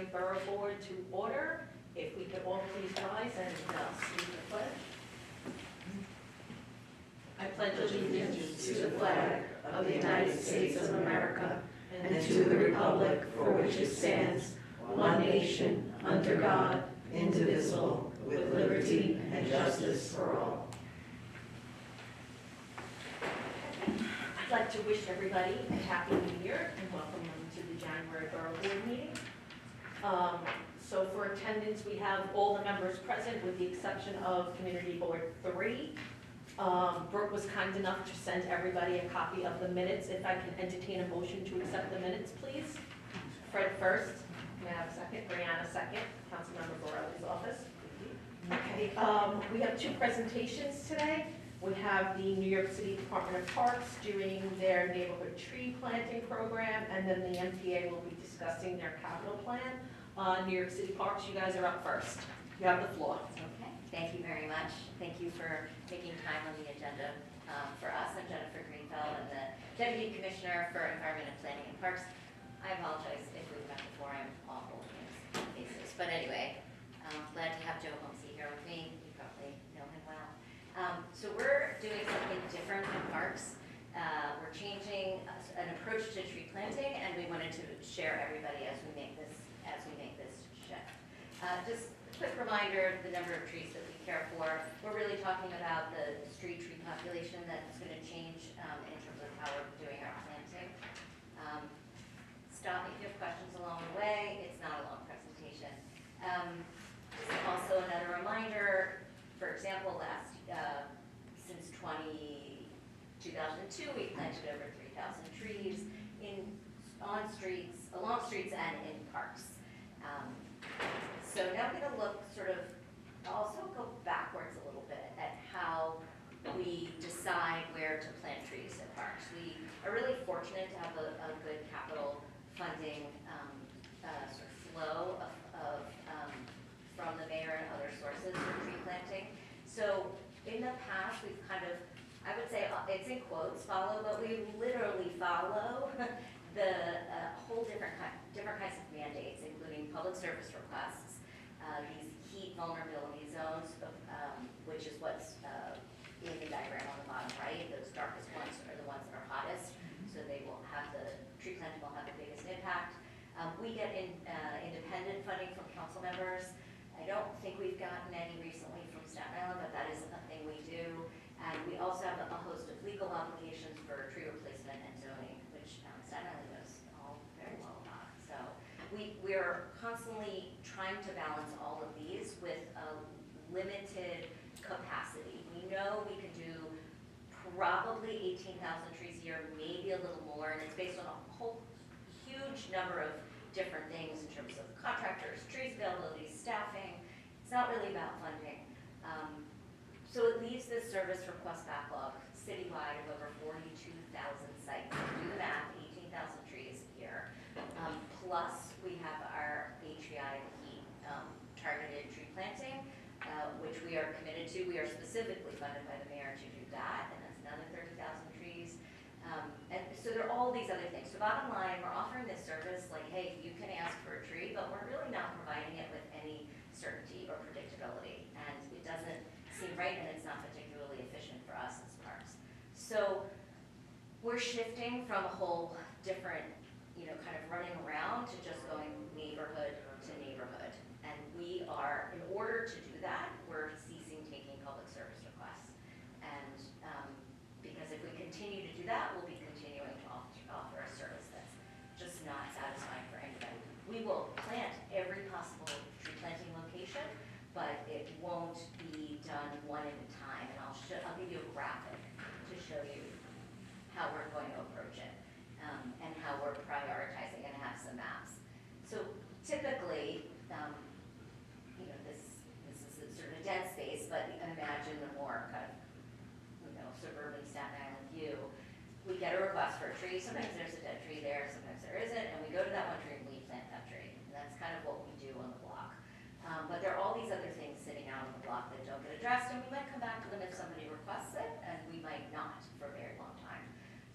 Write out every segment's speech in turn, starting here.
January Borough Board to order. If we could all please rise and salute the pledge. I pledge allegiance to the flag of the United States of America and to the republic for which it stands, one nation, under God, indivisible, with liberty and justice for all. I'd like to wish everybody a happy new year and welcome them to the January Borough Board meeting. So for attendance, we have all the members present with the exception of Community Board 3. Brooke was kind enough to send everybody a copy of the minutes. If I can entertain a motion to accept the minutes, please. Fred first. May I have a second? Brianna second. Councilmember Borelli's office. Okay, we have two presentations today. We have the New York City Department of Parks doing their neighborhood tree planting program, and then the MTA will be discussing their capital plan. New York City Parks, you guys are up first. You have the floor. Okay, thank you very much. Thank you for making time on the agenda for us. I'm Jennifer Greenfeld. I'm the Deputy Commissioner for Environment and Planning and Parks. I apologize if we've met before. I'm awful in this basis. But anyway, I'm glad to have Joe Holmesy here with me. You probably know him well. So we're doing something different in parks. We're changing an approach to tree planting, and we wanted to share everybody as we make this shift. Just a quick reminder of the number of trees that we care for. We're really talking about the street tree population that's going to change in terms of how we're doing our planting. Stop me if you have questions along the way. It's not a long presentation. Also another reminder, for example, since 2002, we planted over 3,000 trees along streets and in parks. So now I'm going to look also go backwards a little bit at how we decide where to plant trees in parks. We are really fortunate to have a good capital funding flow from the mayor and other sources for tree planting. So in the past, we've I would say it's in quotes, follow, but we literally follow the whole different kinds of mandates, including public service requests, these heat vulnerability zones, which is what's in the diagram on the bottom right. Those darkest ones are the ones that are hottest, so they will have the tree planting will have the biggest impact. We get independent funding from council members. I don't think we've gotten any recently from Staten Island, but that is a thing we do. And we also have a host of legal obligations for tree replacement and zoning, which Staten Island knows all very well about. So we're constantly trying to balance all of these with a limited capacity. We know we can do probably 18,000 trees a year, maybe a little more, and it's based on a whole huge number of different things in terms of contractors, trees availability, staffing. It's not really about funding. So it leaves this service request backlog citywide of over 42,000 sites. Do the math, 18,000 trees a year. Plus, we have our HVI heat targeted tree planting, which we are committed to. We are specifically funded by the mayor to do that, and that's another 30,000 trees. And so there are all these other things. So bottom line, we're offering this service like, hey, you can ask for a tree, but we're really not providing it with any certainty or predictability. And it doesn't seem right, and it's not particularly efficient for us as parks. So we're shifting from a whole different, kind of running around to just going neighborhood to neighborhood. And we are, in order to do that, we're ceasing taking public service requests. And because if we continue to do that, we'll be continuing to offer a service that's just not satisfying for anybody. We will plant every possible tree planting location, but it won't be done one at a time. And I'll give you a graphic to show you how we're going to approach it and how we're prioritizing and have some maps. So typically, this is a sort of a dead space, but imagine the more kind of suburban Staten Island view. We get a request for a tree. Sometimes there's a dead tree there, sometimes there isn't, and we go to that one tree and we plant that tree. And that's kind of what we do on the block. But there are all these other things sitting out on the block that don't get addressed, and we might come back to them if somebody requests it, and we might not for a very long time.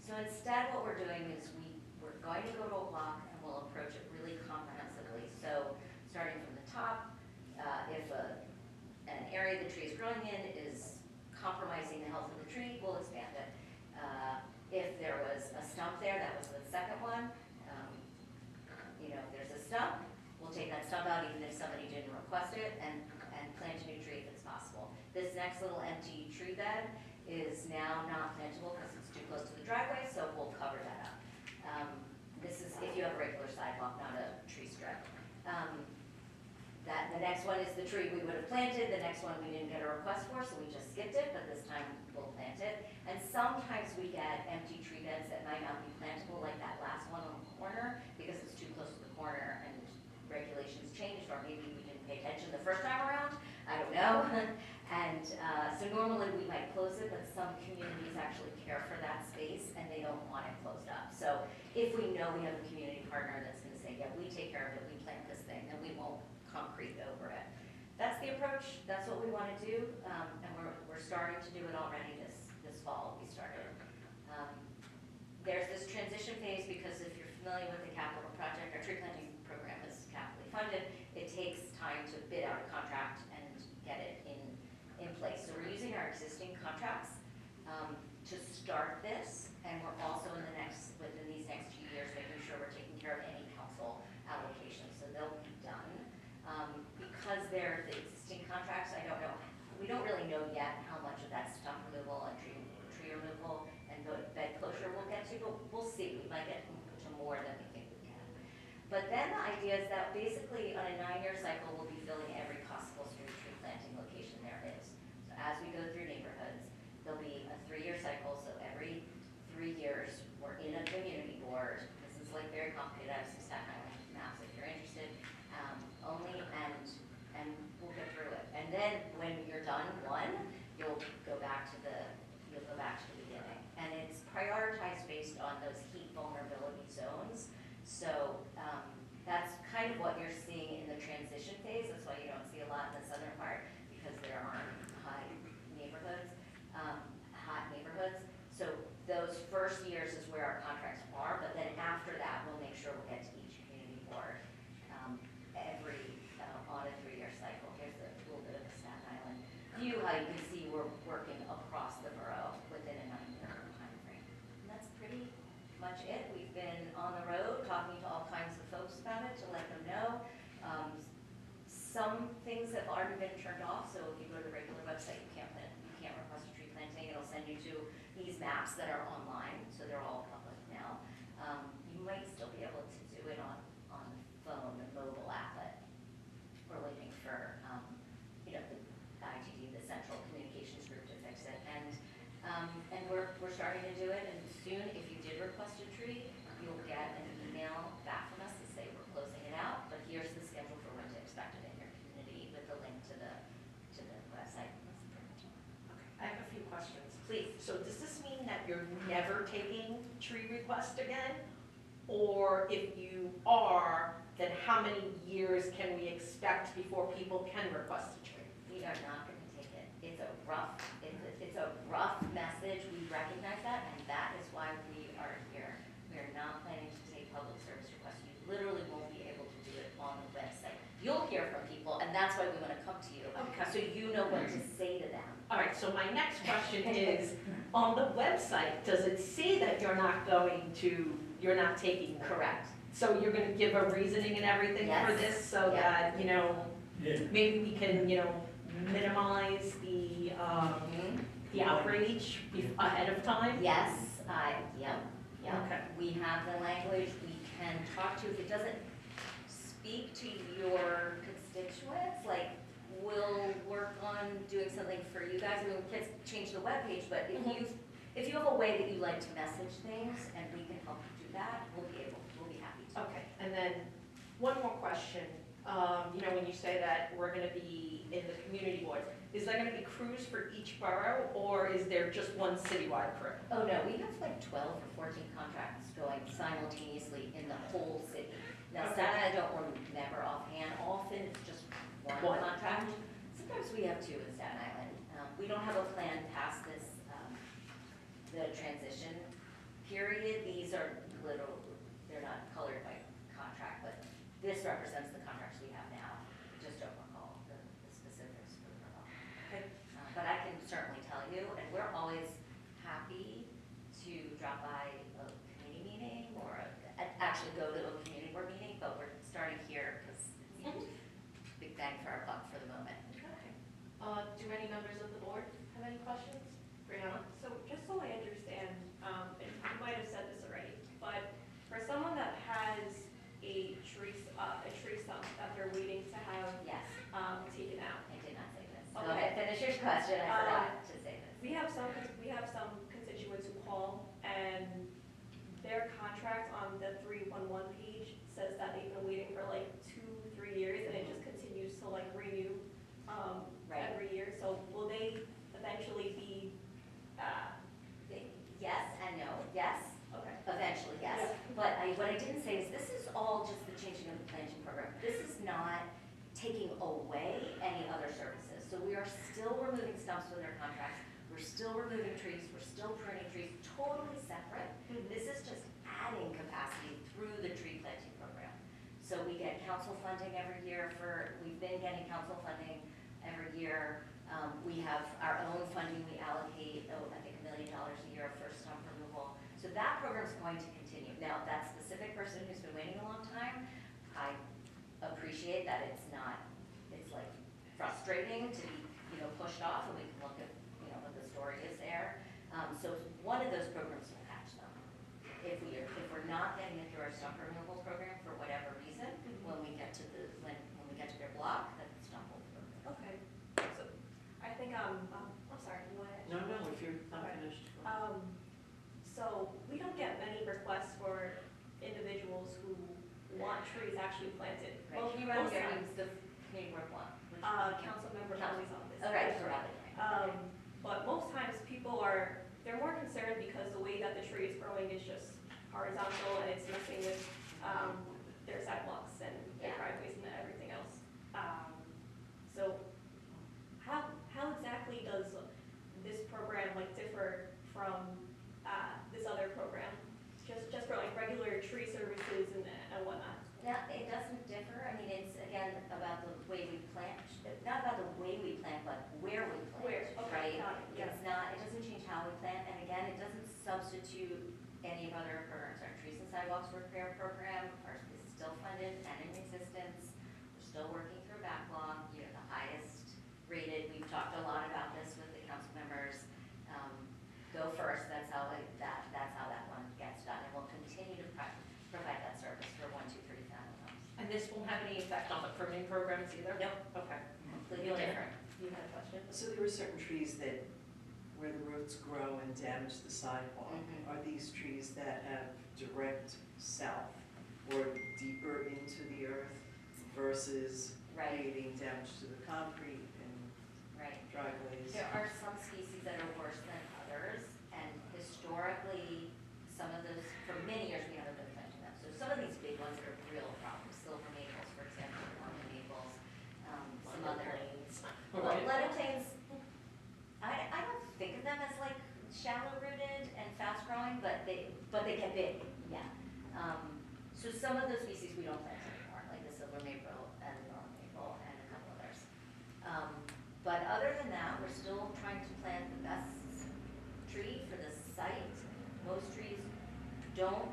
So instead what we're doing is we're going to go to a block and we'll approach it really comprehensively. So area the tree is growing in is compromising the health of the tree, we'll expand it. If there was a stump there, that was the second one. You know, if there's a stump, we'll take that stump out even if somebody didn't request it and plant a new tree if it's possible. This next little empty tree bed is now not plantable because it's too close to the driveway, so we'll cover that up. This is if you have a regular sidewalk, not a tree strip. The next one is the tree we would have planted. The next one we didn't get a request for, so we just skipped it, but this time we'll plant it. And sometimes we get empty tree beds that might not be plantable, like that last one on the corner, because it's too close to the corner and regulations changed, or maybe we didn't pay attention the first time around, I don't know. And so normally we might close it, but some communities actually care for that space and they don't want it closed up. So if we know we have a community partner that's gonna say, yeah, we take care of it, we plant this thing, then we won't concrete over it. That's the approach, that's what we wanna do, and we're starting to do it already this fall, we started. There's this transition phase because if you're familiar with the capital project, our tree planting program is capitally funded. It takes time to bid out a contract and get it in place. So we're using our existing contracts to start this, and we're also within these next 2 years making sure we're taking care of any council allocations. So they'll be done. Because they're the existing contracts, I don't know, we don't really know yet how much of that stump removal and tree removal and bed closure we'll get to, but we'll see. We might get to more than we think we can. But then the idea is that basically on a 9-year cycle, we'll be filling every possible street tree planting location there is. So as we go through neighborhoods, there'll be a 3-year cycle, so every 3 years, we're in a community board. This is like very complicated. I have some Staten Island maps if you're interested. Only, and we'll get through it. And then when you're done one, you'll go back to the beginning. And it's prioritized based on those heat vulnerability zones. So that's kind of what you're seeing in the transition phase. That's why you don't see a lot in the southern part, because there aren't hot neighborhoods. So those first years is where our contracts are, but then after that, we'll make sure we'll get to each community board on a 3-year cycle. Here's a little bit of the Staten Island view, how you can see we're working across the borough within a 9-year time frame. And that's pretty much it. We've been on the road talking to all kinds of folks about it to let them know. Some things have already been turned off, so if you go to the regular website, you can't request a tree planting. It'll send you to these maps that are online, so they're all public now. You might still be able to do it on the phone, the mobile app, but we're waiting for the ITD, the Central Communications Group, to fix it. And we're starting to do it. And soon, if you did request a tree, you'll get an email back from us to say we're closing it out. But here's the schedule for when to expect it in your community with the link to the website. That's pretty much it. Okay, I have a few questions. Please. So does this mean that you're never taking tree requests again? Or if you are, then how many years can we expect before people can request a tree? We are not going to take it. It's a rough message. We recognize that, and that is why we are here. We are not planning to take public service requests. You literally won't be able to do it on the website. You'll hear from people, and that's why we want to come to you, Okay. so you know what to say to them. All right, so my next question is, on the website, does it say that you're not taking? Correct. So you're gonna give a reasoning and everything for Yes. this, so Yeah. that, maybe we can, minimize the outreach ahead of time? Yes, yep. Okay. We have the language, we can talk to, if it doesn't speak to your constituents, like, we'll work on doing something for you guys. I mean, we can't change the webpage, but if you have a way that you like to message things and we can help you do that, we'll be happy to. Okay, and then one more question. When you say that we're gonna be in the community boards, is there gonna be crews for each borough, or is there just one citywide crew? Oh, no, we have like 12 or 14 contracts going simultaneously in the whole city. Now, Okay. Staten, I don't remember offhand, often it's just one contract. Sometimes we have 2 in Staten Island. We don't have a plan past this, the transition period. These are they're not colored by contract, but this represents the contracts we have now. I just don't recall the specifics for the borough. big bang for our buck for the moment. Okay. Do any members of the board have any questions? Brianna? So just so I understand, and you might have said this already, but for someone that has a tree stump that they're waiting to have Yes, taken out, I did not say this. Go Okay. ahead, finish your question, I forgot to say this. we have some constituents who call and their contract on the 311 page says that they've been waiting for like 2-3 years and it just continues to like renew Right. every year. So will they eventually be, Yes and no, yes, okay. eventually, yes. Yeah. But what I didn't say is this is all just the changing of the planting program. This is not taking away any other services. So we are still removing stumps with our contracts. We're still removing trees. We're still pruning trees, totally separate. This is just adding capacity through the tree planting program. So we get council funding every year we've been getting council funding every year. We have our own funding we allocate, I think $1 million a year for stump removal. So that program is going to continue. Now, that specific person who's been waiting a long time, I appreciate that it's like frustrating to be, pushed off, and we can look at, what the story is there. So one of those programs will catch them. If we're not getting it through our stump removal program for whatever reason, when we get to when we get to their block, then the stump will be removed. Okay, so I think, I'm sorry, you want to? No, if you're not Okay. finished. So we don't get many requests for individuals who want trees actually planted. Right, Well, can you run most your times, names, the community work one? Council member Council. Kelly's office. Oh, right, for Raleigh. But most times people they're more concerned because the way that the tree is growing is just horizontal and it's messing with, their sidewalks and their Yeah. driveways and everything else. So how exactly does this program like differ from, this other program? Just for like regular tree services and whatnot? No, it doesn't differ. I mean, it's again about the way we plant, not about the way we plant, but where we plant. Where, okay, Right? got it, yeah. It doesn't change how we plant, and again, it doesn't substitute any of other programs. Our Trees and Sidewalks Repair Program is still funded and in existence. We're still working through backlog, the highest rated. We've talked a lot about this with the council members. Go first, that's how that one gets done, and we'll continue to provide that service for 1, 2, 3 family homes. And this won't have any effect on the pruning programs either? Nope. Okay. Completely different. You had a question? So there were certain trees that, where the roots grow and damage the sidewalk. Mhm. Are these trees that have direct south or deeper into the earth versus Right. creating damage to the concrete and Right. driveways? There are some species that are worse than others, and historically, some of those, for many years, we haven't been planting them. So some of these big ones are real problems, silver maples, for example, London maples, some other. Well, leaded planes, I don't think of them as like shallow rooted and fast growing, but they get big, yeah. So some of those species we don't plant anymore, like the silver maple and the Northern maple and a couple others. But other than that, we're still trying to plant the best tree for the site. Most trees don't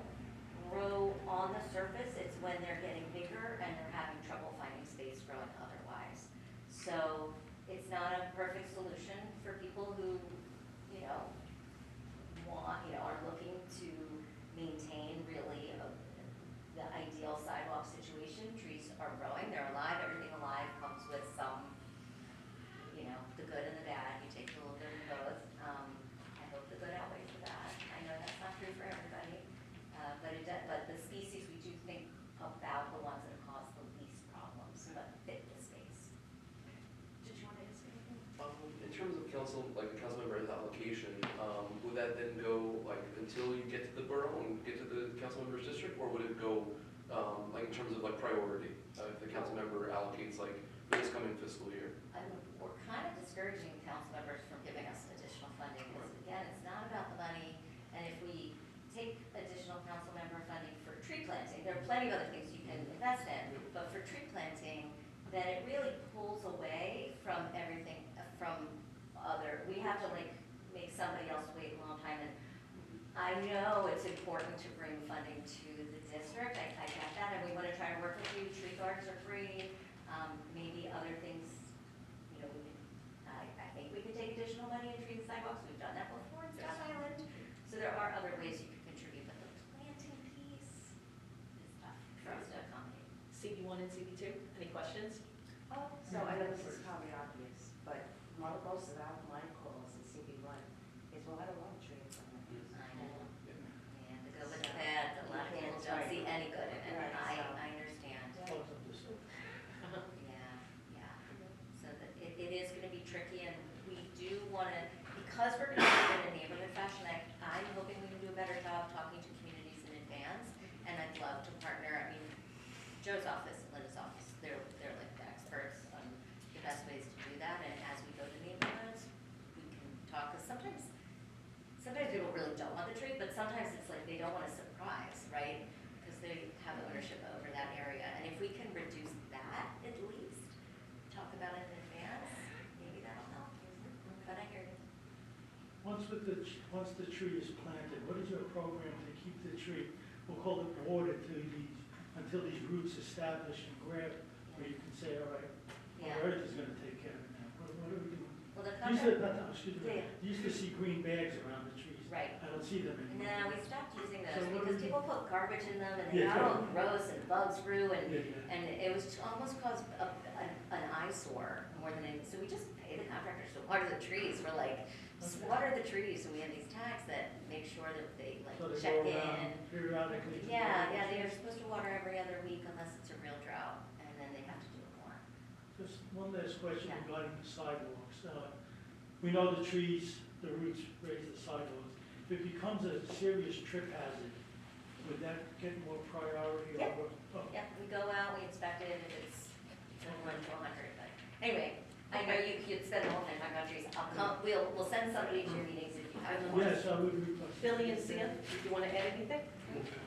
grow on the surface, it's when they're getting bigger and they're having trouble finding space growing otherwise. So it's not a perfect solution for people who, are looking to maintain really the ideal sidewalk situation. Trees are growing, they're alive, everything alive comes with some, the good and the bad. You take a little bit of both. I hope the good outweighs the bad. I know that's not true for everybody, but the species we do think about the ones that cause the least problems, but fit the space. Did you want to ask anything? In terms of the council member's allocation, would that then go until you get to the borough and get to the council member's district, or would it go in terms of priority? If the council member allocates for this coming fiscal year? We're kind of discouraging council members from giving us additional funding, because again, it's not about the money, and if we take additional council member funding for tree planting, there are plenty of other things you can invest in, but for tree planting, then it really pulls away from everything, we have to make somebody else wait a long time, and I know it's important to bring funding to the district, I get that, and we want to try to work with you, tree guards are free, Maybe other things, you know, we can, I think we could take additional money and tree the sidewalks, we've done that before in Staten Island. So there are other ways you can contribute, but the planting piece is tough for us to accommodate. CB1 and CB2, any questions? So I know this is probably obvious, but one of those that I have my calls in CB1 is, well, I don't want trees on my house. I know. And to go with the pads, a lot of people don't see any good in it, and I understand. Yeah. So that it is gonna be tricky, and we do wanna, because we're gonna do it in a neighborhood fashion, I'm hoping we can do a better job talking to communities in advance, and I'd love to partner, I mean, Joe's office and Linda's office, they're like the experts on the best ways to do that, and as we go to neighborhoods, we can talk, because sometimes people really don't want the tree, but sometimes it's like they don't want a surprise, right? Because they have ownership over that area, and if we can reduce that at least, talk about it in advance, maybe that'll help. But I hear you. Once the tree is planted, what is your program to keep the tree, we'll call it watered until these roots establish and grab, where you can say, all right, Yeah. well, Earth is gonna take care of it now. What are we doing? Well, the You contract, excuse me, Yeah. you used to see green bags around the trees. right. I don't see them anymore. No, we stopped using So those what because do we people put garbage in them and they Yeah, got all yeah. gross and bugs grew and Yeah. it was almost caused an eyesore more than anything. So we just pay the contractors to water the trees. We're like, just Okay. water the trees. And we have these tags that make sure that they So they check go in. around periodically. to Yeah, water the they are trees. supposed to water every other week unless it's a real drought, and then they have to do it more. Just one last question Yeah. regarding the sidewalks. We know the trees, the roots raise the sidewalks. If it becomes a serious trip hazard, would that get more priority Yeah. over? Oh, Yeah, we go out, we inspect it, if it's 1 to 100, but anyway, I know you'd spend the whole time talking about trees. I'll come, we'll send somebody to your meetings if you have one. Yes, I would request. Billy and Sia, do you want to add anything?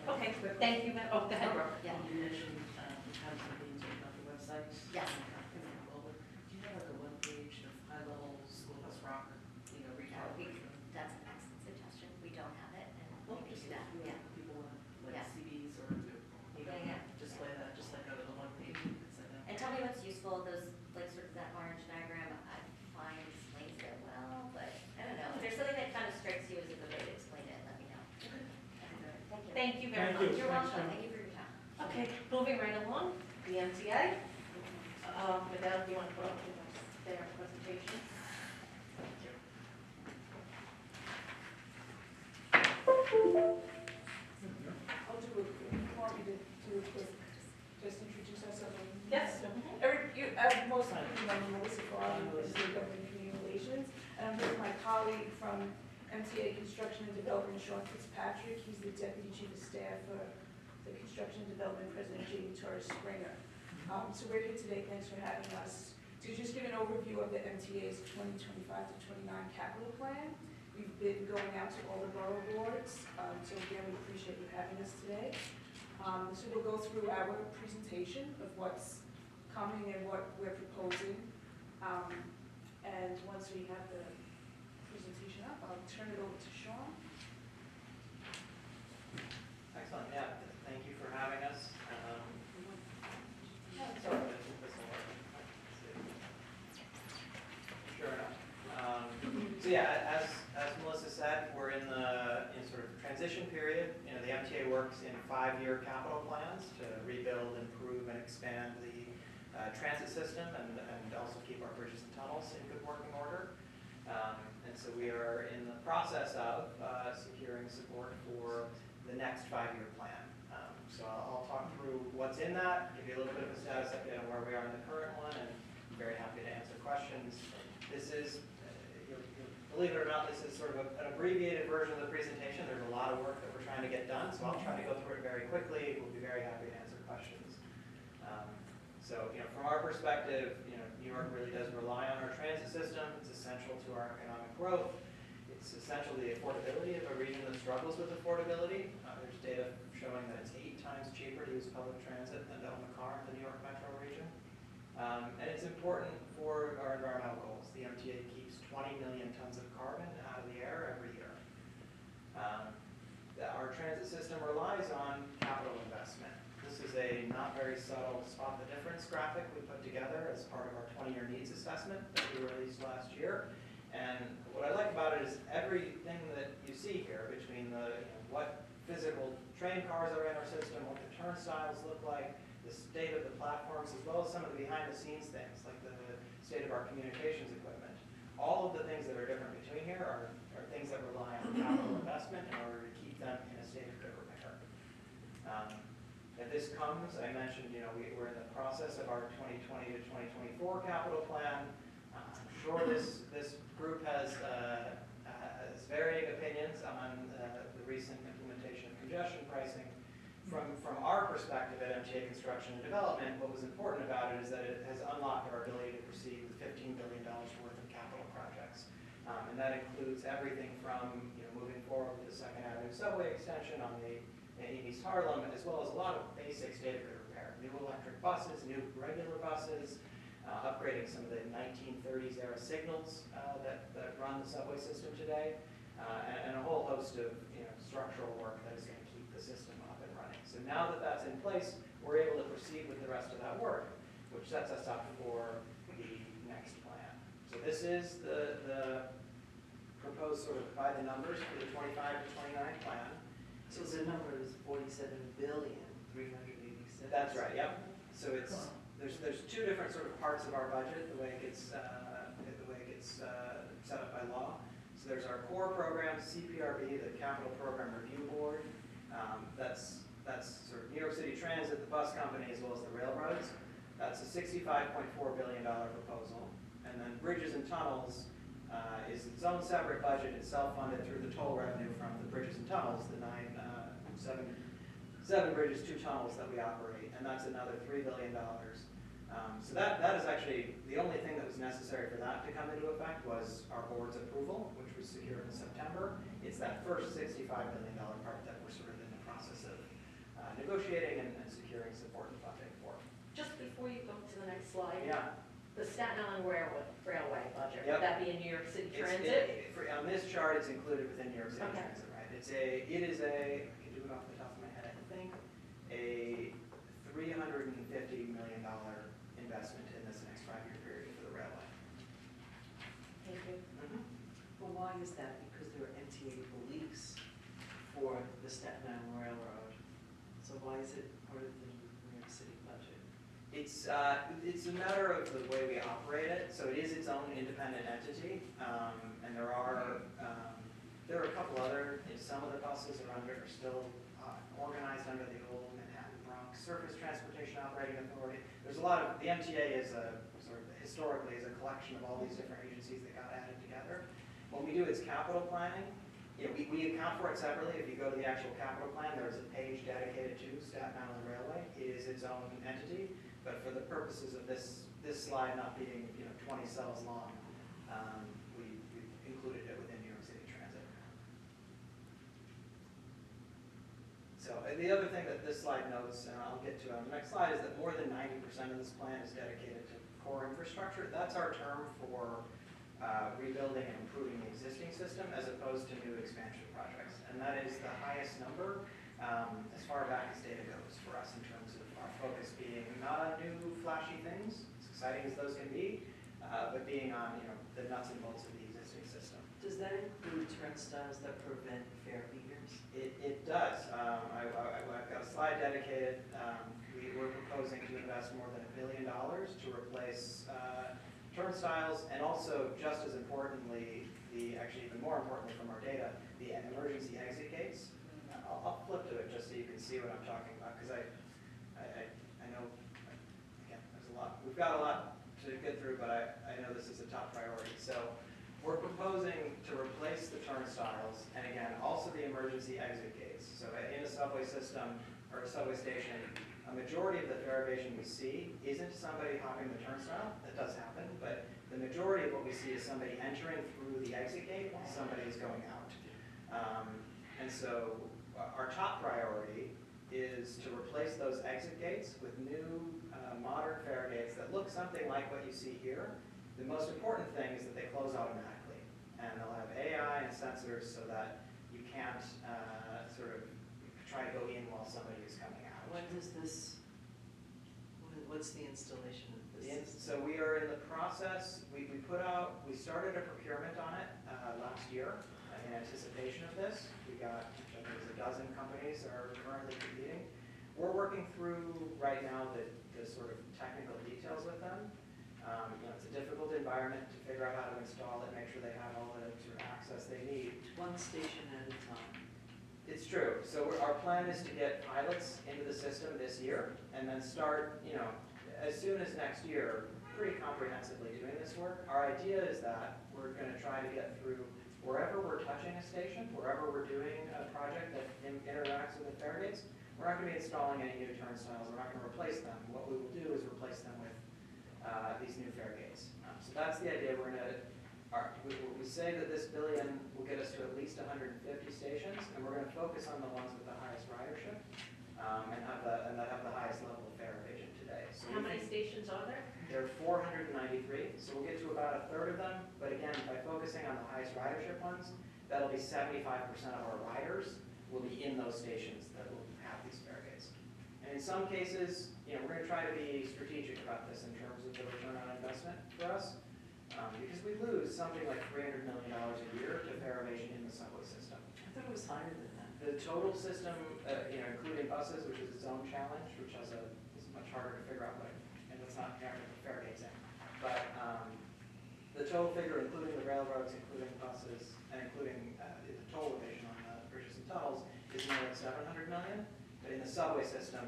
Okay, thank you, oh, go ahead, Brooke. Yeah. You mentioned, having some meetings about the website. Yes. Do you have like a webpage of high-level schoolhouse rock, Yeah, recap? that's an excellent suggestion. We don't have it, and we can Just do that, yeah. people want, like Yeah. CDs or, Yeah. display that, just like a one page, you could send out. And tell me what's useful, those, like sort of that orange diagram, I find explains it well, but I don't know. If there's something that kind of strikes you as a good way to explain it, let me know. Thank you. Thank you very Thank much. you. You're Thanks, welcome, Sam. thank you for your time. Okay, moving right along, the MTA. Madame, do you want to go up to their presentation? I'll do it quick. You want me to do it quick? Just introduce ourselves? Yes. Most people know me, Melissa Farley, this is the Government Community Relations. And I'm here with my colleague from MTA Construction and Development, Sean Fitzpatrick. He's the Deputy Chief of Staff for the Construction and Development President Jamie Torres Springer. So we're here today, thanks for having us, to just give an overview of the MTA's 2025 to 29 capital plan. We've been going out to all the borough boards, so again, we appreciate you having us today. So we'll go through our presentation of what's coming and what we're proposing. And once we have the presentation up, I'll turn it over to Sean. Excellent, yeah, thank you for having us. Sorry, this will work. Sure enough. So yeah, as Melissa said, we're in sort of transition period. You know, the MTA works in 5-year capital plans to rebuild, improve, and expand the transit system and also keep our bridges and tunnels in good working order. And so we are in the process of securing support for the next 5-year plan. So I'll talk through what's in that, give you a little bit of a status update on where we are in the current one, and I'm very happy to answer questions. This is, believe it or not, this is sort of an abbreviated version of the presentation. There's a lot of work that we're trying to get done, so I'll try to go through it very quickly. We'll be very happy to answer questions. So, from our perspective, New York really does rely on our transit system. It's essential to our economic growth. It's essential to the affordability of a region that struggles with affordability. There's data showing that it's 8 times cheaper to use public transit than to own a car in the New York metro region. And it's important for our environmental goals. The MTA keeps 20 million tons of carbon out of the air every year. Our transit system relies on capital investment. This is a not very subtle spot the difference graphic we put together as part of our 20-year needs assessment that we released last year. And what I like about it is everything that you see here between what physical train cars are in our system, what the turnstiles look like, the state of the platforms, as well as some of the behind-the-scenes things, like the state of our communications equipment. All of the things that are different between here are things that rely on capital investment in order to keep them in a state of good repair. If this comes, I mentioned, we're in the process of our 2020 to 2024 capital plan. I'm sure this group has varying opinions on the recent implementation of congestion pricing. From our perspective at MTA Construction and Development, what was important about it is that it has unlocked our ability to proceed with $15 billion worth of capital projects. And that includes everything from moving forward with the Second Avenue subway extension in East Harlem, as well as a lot of basic state of good repair. New electric buses, new regular buses, upgrading some of the 1930s era signals that run the subway system today, and a whole host of structural work that is going to keep the system up and running. So now that that's in place, we're able to proceed with the rest of that work, which sets us up for the next plan. So this is the proposed sort of by the numbers for the 25 to 29 plan. So the number is 47,386,000. That's right, yep. So there's two different sort of parts of our budget, the way it gets set up by law. So there's our core program, CPRB, the Capital Program Review Board. That's sort of New York City Transit, the bus company, as well as the railroads. That's a $65.4 billion proposal. And then bridges and tunnels is its own separate budget. It's self-funded through the toll revenue from the bridges and tunnels, the seven bridges, 2 tunnels that we operate, and that's another $3 billion. So that is actually the only thing that was necessary for that to come into effect was our board's approval, which was secured in September. It's that first $65 billion part that we're sort of in the process of negotiating and securing support and funding for. Just before you go to the next slide. Yeah. The Staten Island Railway budget, Yep. would that be in New York City It's- Transit? on this chart, it's included within New York City Okay. Transit, right? I can do it off the top of my head, I think, a $350 million investment in this next 5-year period for the railway. Thank you. Well, why is that? Because there are MTA beliefs for the Staten Island Railroad. So why is it part of the New York City budget? It's a matter of the way we operate it. So it is its own independent entity, and there are a couple other. Some of the buses are still organized under the old Manhattan Bronx Surface Transportation Operating Authority. There's a lot of the MTA is historically is a collection of all these different agencies that got added together. When we do its capital planning, we account for it separately. If you go to the actual capital plan, there's a page dedicated to Staten Island Railway. It is its own entity. But for the purposes of this slide not being 20 cells long, we included it within New York City Transit. So the other thing that this slide notes, and I'll get to on the next slide, is that more than 90% of this plan is dedicated to core infrastructure. That's our term for rebuilding and improving the existing system as opposed to new expansion projects. And that is the highest number as far back as data goes for us in terms of our focus being not on new flashy things, as exciting as those can be, but being on the nuts and bolts of the existing system. Does that include turnstiles that prevent fare beaters? It does. I've got a slide dedicated. We're proposing to invest more than $1 billion to replace turnstiles, and also, just as importantly, actually even more importantly from our data, the emergency exit gates. I'll flip to it just so you can see what I'm talking about, because I know, again, there's a lot. We've got a lot to get through, but I know this is a top priority. So we're proposing to replace the turnstiles, and again, also the emergency exit gates. So in a subway system or a subway station, a majority of the derivation we see isn't somebody hopping the turnstile. That does happen, but the majority of what we see is somebody entering through the exit gate while somebody is going out. And so our top priority is to replace those exit gates with new modern fare gates that look something like what you see here. The most important thing is that they close automatically, and they'll have AI and sensors so that you can't sort of try to go in while somebody is coming out. When does this What's the installation of this? So we are in the process, we started a procurement on it last year in anticipation of this. We got, I think there's a dozen companies are currently competing. We're working through right now the sort of technical details with them. It's a difficult environment to figure out how to install it, make sure they have all the sort of access they need. One station at a time. It's true. So our plan is to get pilots into the system this year and then start, as soon as next year, pretty comprehensively doing this work. Our idea is that we're going to try to get through wherever we're touching a station, wherever we're doing a project that interacts with the fare gates. We're not going to be installing any new turnstiles. We're not going to replace them. What we will do is replace them with these new fare gates. So that's the idea. We're going to, we say that this billion will get us to at least 150 stations, and we're going to focus on the ones with the highest ridership and that have the highest level of fare evasion today. So How many stations are there? there are 493, so we'll get to about a third of them. But again, by focusing on the highest ridership ones, that'll be 75% of our riders will be in those stations that will have these fare gates. And in some cases, we're going to try to be strategic about this in terms of the return on investment for us, because we lose something like $300 million a year to fare evasion in the subway system. I thought it was higher than that. The total system, including buses, which is its own challenge, which is much harder to figure out, and it's not counting the fare gates in. But the total figure, including the railroads, including buses, and including the toll evasion on the bridges and tunnels, is more than 700 million. But in the subway system,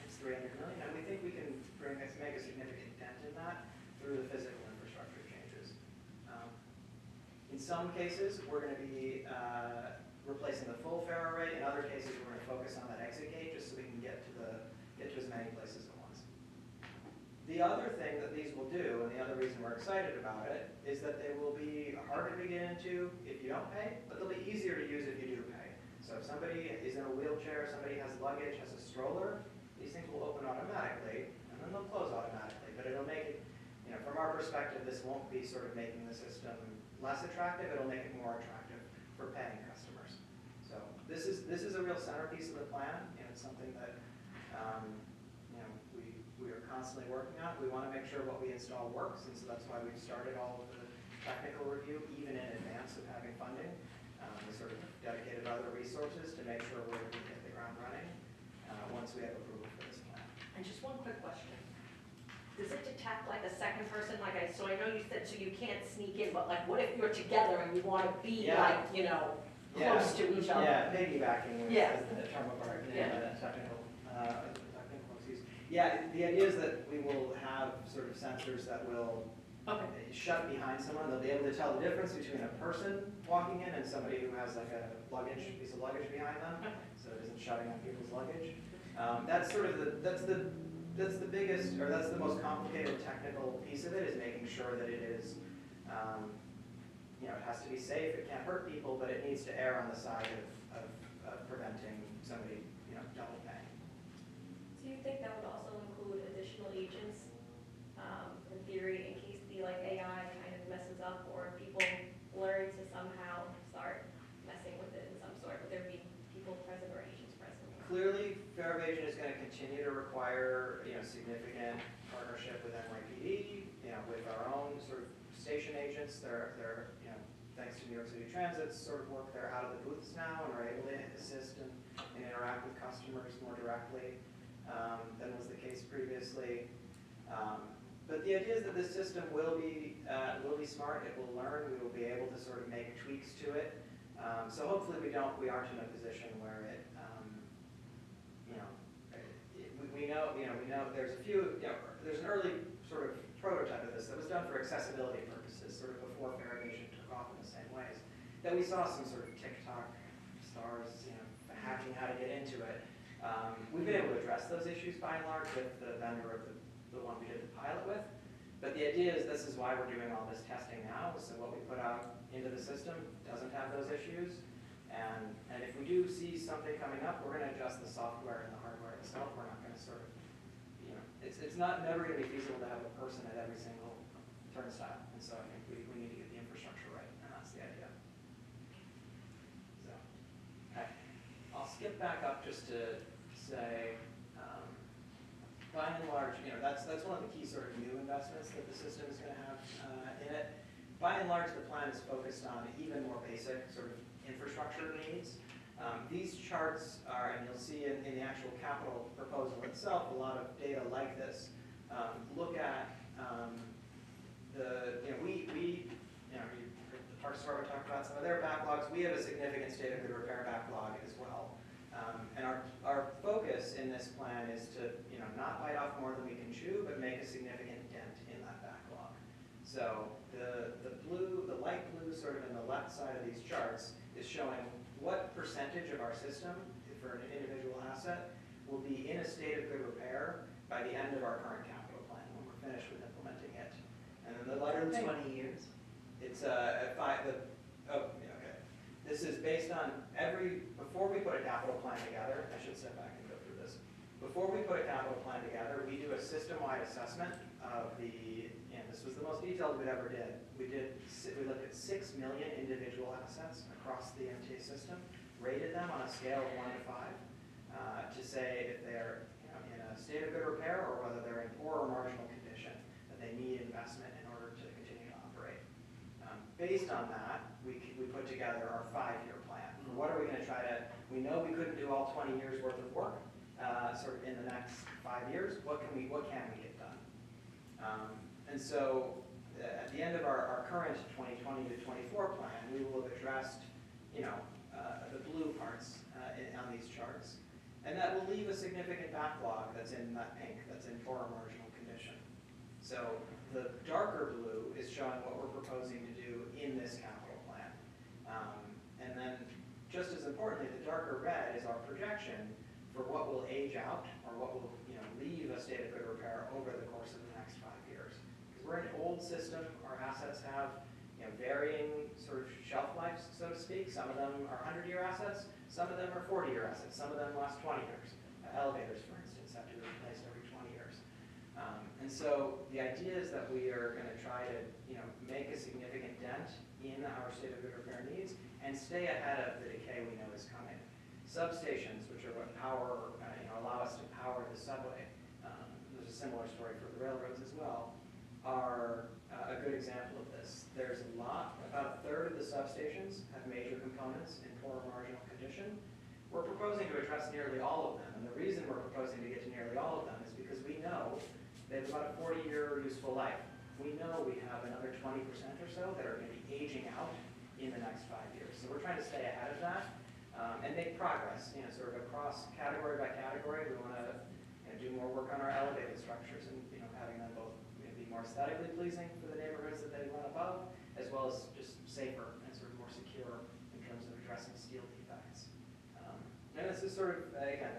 it's 300 million, and we think we can make a significant dent in that through the physical infrastructure changes. In some cases, we're going to be replacing the full fare array. In other cases, we're going to focus on that exit gate just so we can get to as many places at once. The other thing that these will do, and the other reason we're excited about it, is that they will be harder to get into if you don't pay, but they'll be easier to use if you do pay. So if somebody is in a wheelchair, somebody has luggage, has a stroller, these things will open automatically, and then they'll close automatically. But it'll make it, from our perspective, this won't be sort of making the system less attractive, it'll make it more attractive for paying customers. So this is a real centerpiece of the plan, and it's something that we are constantly working on. We want to make sure what we install works, and so that's why we've started all of the technical review, even in advance of having funding. We sort of dedicated other resources to make sure we're able to hit the ground running once we have approval for this plan. And just one quick question. Does it detect like a second person, so I know you said, so you can't sneak in, but like, what if you're together and you want to be Yeah. close to each other? Yeah, piggybacking Yeah. is the term of art, Yeah. technical excuse. Yeah, the idea is that we will have sort of sensors that will Okay. shut behind someone. They'll be able to tell the difference between a person walking in and somebody who has like a piece of luggage behind them, so it isn't shutting on people's luggage. That's sort of that's the biggest, or that's the most complicated technical piece of it, is making sure that it is, it has to be safe, it can't hurt people, but it needs to err on the side of preventing somebody, double paying. So you think that would also include additional agents, in theory, in case the AI kind of messes up, or people learn to somehow start messing with it in some sort, would there be people present or agents present? Clearly, fare evasion is going to continue to require, significant partnership with NYPD, with our own sort of station agents. They're thanks to New York City Transit, sort of work there out of the booths now and are able to assist and interact with customers more directly than was the case previously. But the idea is that this system will be smart. It will learn. We will be able to sort of make tweaks to it. So hopefully we aren't in a position where it, we know there's there's an early sort of prototype of this that was done for accessibility purposes, sort of before fare evasion took off in the same ways. That we saw some sort of TikTok stars, hacking how to get into it. We've been able to address those issues by and large with the vendor of the one we did the pilot with. But the idea is this is why we're doing all this testing now, so what we put out into the system doesn't have those issues. And if we do see something coming up, we're going to adjust the software and the hardware itself. We're not going to sort of, it's never going to be feasible to have a person at every single turnstile. And so I think we need to get the infrastructure right, and that's the idea. So I'll skip back up just to say, by and large, that's one of the key sort of new investments that the system is gonna have in it. By and large, the plan is focused on even more basic sort of infrastructure needs. These charts are, and you'll see in the actual capital proposal itself, a lot of data like this. Look at the Parks Department talked about some of their backlogs. We have a significant state of good repair backlog as well. And our focus in this plan is to, not bite off more than we can chew, but make a significant dent in that backlog. So the light blue sort of in the left side of these charts is showing what percentage of our system for an individual asset will be in a state of good repair by the end of our current capital plan, when we're finished with implementing it. And then the lighter pink, 20 years? it's okay. This is based on before we put a capital plan together, I should step back and go through this. Before we put a capital plan together, we do a system-wide assessment of and this was the most detailed we'd ever did. We looked at 6 million individual assets across the MTA system, rated them on a scale of 1 to 5, to say if they're in a state of good repair or whether they're in poor or marginal condition, that they need investment in order to continue to operate. Based on that, we put together our 5-year plan. What are we going to try to, we know we couldn't do all 20 years worth of work sort of in the next 5 years. What can we get done? And so at the end of our current 2020 to 24 plan, we will have addressed, the blue parts on these charts. And that will leave a significant backlog that's in that pink, that's in poor or marginal condition. So the darker blue is showing what we're proposing to do in this capital plan. And then just as importantly, the darker red is our projection for what will age out or what will leave a state of good repair over the course of the next 5 years. Because we're an old system, our assets have varying sort of shelf lives, so to speak. Some of them are 100-year assets, some of them are 40-year assets, some of them last 20 years. Elevators, for instance, have to be replaced every 20 years. And so the idea is that we are going to try to make a significant dent in our state of good repair needs and stay ahead of the decay we know is coming. Substations, which are what allow us to power the subway, there's a similar story for the railroads as well, are a good example of this. There's about a third of the substations have major components in poor or marginal condition. We're proposing to address nearly all of them, and the reason we're proposing to get to nearly all of them is because we know they have about a 40-year useful life. We know we have another 20% or so that are going to be aging out in the next 5 years. So we're trying to stay ahead of that and make progress, sort of across category by category. We want to do more work on our elevated structures and having them both be more aesthetically pleasing for the neighborhoods that they run above, as well as just safer and sort of more secure in terms of addressing steel defects. And this is sort of, again,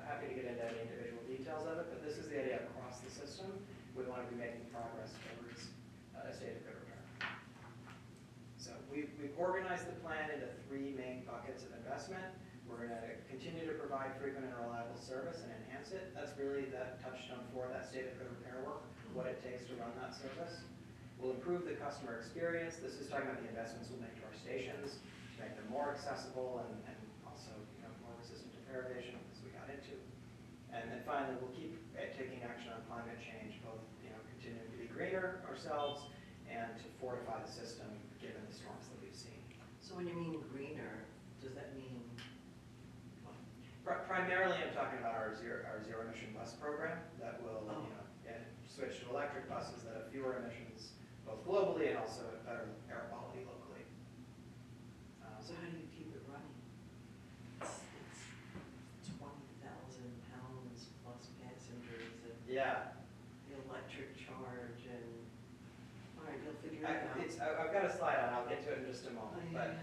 happy to get into any individual details of it, but this is the idea across the system. We want to be making progress towards a state of good repair. So we've organized the plan into 3 main buckets of investment. We're going to continue to provide frequent and reliable service and enhance it. That's really that touchstone for that state of good repair work, what it takes to run that service. We'll improve the customer experience. This is talking about the investments we'll make to our stations to make them more accessible and also more resistant to derivation, as we got into. And then finally, we'll keep taking action on climate change, both continuing to be greener ourselves and to fortify the system given the storms that we've seen. So when you mean greener, does that mean what? Primarily, I'm talking about our zero emission bus program that will switch to electric buses that have fewer emissions, both globally and also better air quality locally. So how do you keep it running? It's 20,000 pounds plus passengers and Yeah. the electric charge and, all right, you'll figure it out. I've got a slide on, I'll get to it in just a moment, but